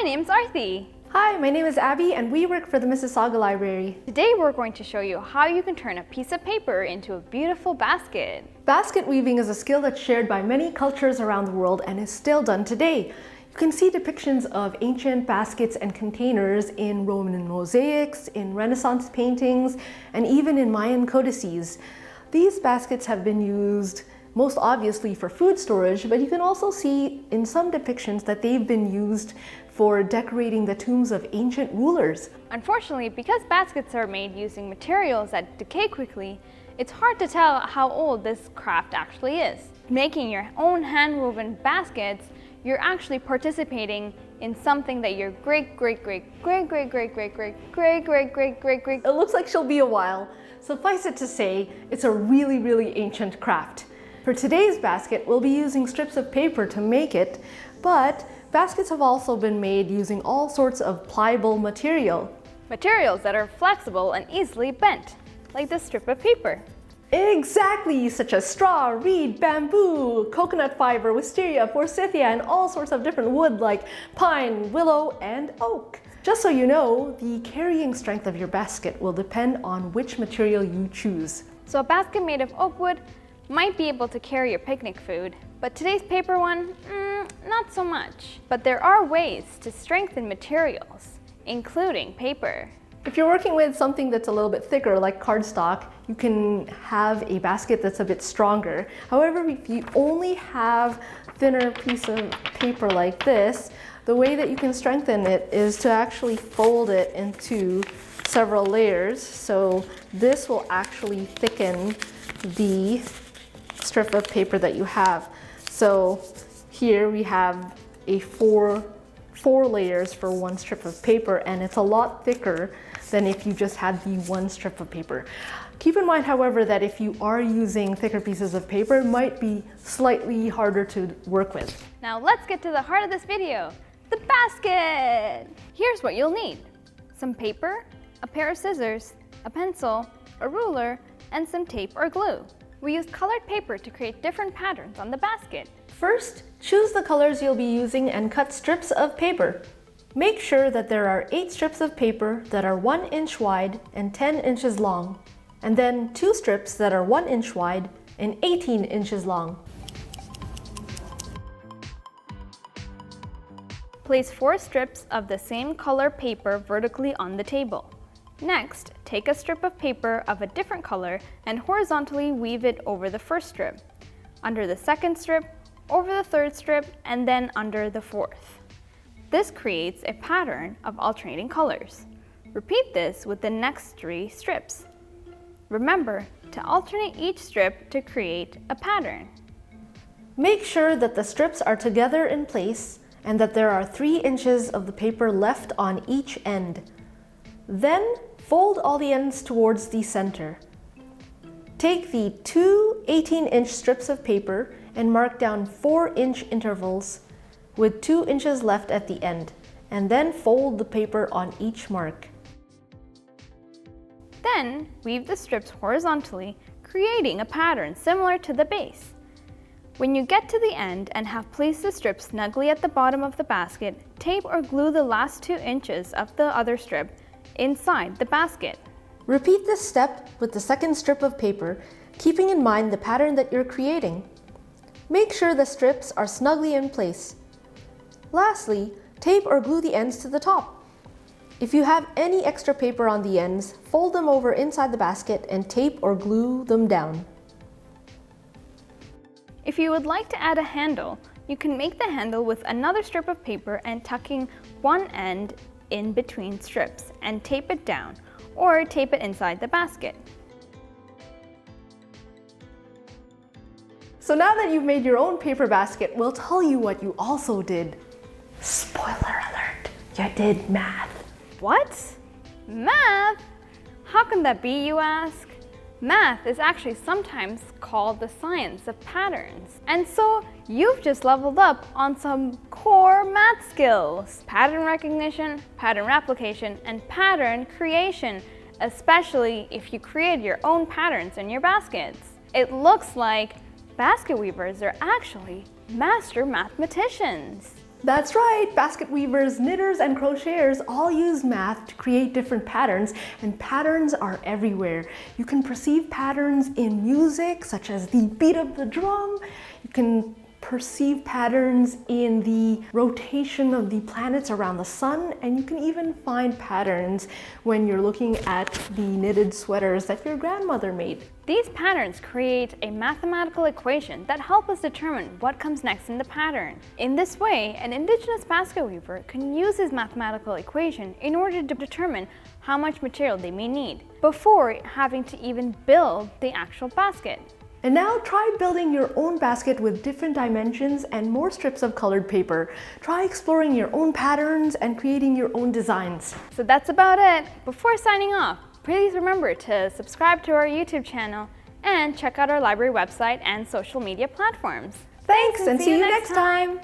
My name's Arathy. Hi, my name is Abby and we work for the Mississauga Library. Today we're going to show you how you can turn a piece of paper into a beautiful basket. Basket weaving is a skill that's shared by many cultures around the world and is still done today. You can see depictions of ancient baskets and containers in Roman mosaics, in Renaissance paintings, and even in Mayan codices. These baskets have been used most obviously for food storage, but you can also see in some depictions that they've been used for decorating the tombs of ancient rulers. Unfortunately, because baskets are made using materials that decay quickly, it's hard to tell how old this craft actually is. Making your own hand-woven baskets, you're actually participating in something that your great It looks like she'll be a while. Suffice it to say, it's a really ancient craft. For today's basket, we'll be using strips of paper to make it, but baskets have also been made using all sorts of pliable material. Materials that are flexible and easily bent, like this strip of paper. Exactly, such as straw, reed, bamboo, coconut fiber, wisteria, forsythia, and all sorts of different wood like pine, willow, and oak. Just so you know, the carrying strength of your basket will depend on which material you choose. So a basket made of oak wood might be able to carry your picnic food, but today's paper one, not so much. But there are ways to strengthen materials, including paper. If you're working with something that's a little bit thicker, like cardstock, you can have a basket that's a bit stronger. However, if you only have a thinner piece of paper like this, the way that you can strengthen it is to actually fold it into several layers. So this will actually thicken the strip of paper that you have. So here we have a four layers for one strip of paper, and it's a lot thicker than if you just had the one strip of paper. Keep in mind, however, that if you are using thicker pieces of paper, it might be slightly harder to work with. Now let's get to the heart of this video, the basket! Here's what you'll need: some paper, a pair of scissors, a pencil, a ruler, and some tape or glue. We used colored paper to create different patterns on the basket. First, choose the colors you'll be using and cut strips of paper. Make sure that there are 8 strips of paper that are 1 inch wide and 10 inches long, and then 2 strips that are 1 inch wide and 18 inches long. Place 4 strips of the same color paper vertically on the table. Next, take a strip of paper of a different color and horizontally weave it over the first strip, under the second strip, over the third strip, and then under the fourth. This creates a pattern of alternating colors. Repeat this with the next 3 strips. Remember to alternate each strip to create a pattern. Make sure that the strips are together in place and that there are 3 inches of the paper left on each end. Then fold all the ends towards the center. Take the 2 18-inch strips of paper and mark down 4-inch intervals with 2 inches left at the end, and then fold the paper on each mark. Then weave the strips horizontally, creating a pattern similar to the base. When you get to the end and have placed the strip snugly at the bottom of the basket, tape or glue the last 2 inches of the other strip inside the basket. Repeat this step with the second strip of paper, keeping in mind the pattern that you're creating. Make sure the strips are snugly in place. Lastly, tape or glue the ends to the top. If you have any extra paper on the ends, fold them over inside the basket and tape or glue them down. If you would like to add a handle, you can make the handle with another strip of paper and tucking one end in between strips and tape it down, or tape it inside the basket. So now that you've made your own paper basket, we'll tell you what you also did. Spoiler alert, you did math. What? Math? How can that be, you ask? Math is actually sometimes called the science of patterns. And so you've just leveled up on some core math skills: pattern recognition, pattern replication, and pattern creation, especially if you create your own patterns in your baskets. It looks like basket weavers are actually master mathematicians. That's right! Basket weavers, knitters, and crocheters all use math to create different patterns, and patterns are everywhere. You can perceive patterns in music, such as the beat of the drum. You can perceive patterns in the rotation of the planets around the sun, and you can even find patterns when you're looking at the knitted sweaters that your grandmother made. These patterns create a mathematical equation that help us determine what comes next in the pattern. In this way, an Indigenous basket weaver can use his mathematical equation in order to determine how much material they may need before having to even build the actual basket. And now try building your own basket with different dimensions and more strips of colored paper. Try exploring your own patterns and creating your own designs. So that's about it. Before signing off, please remember to subscribe to our YouTube channel and check out our library website and social media platforms. Thanks, and see you next time.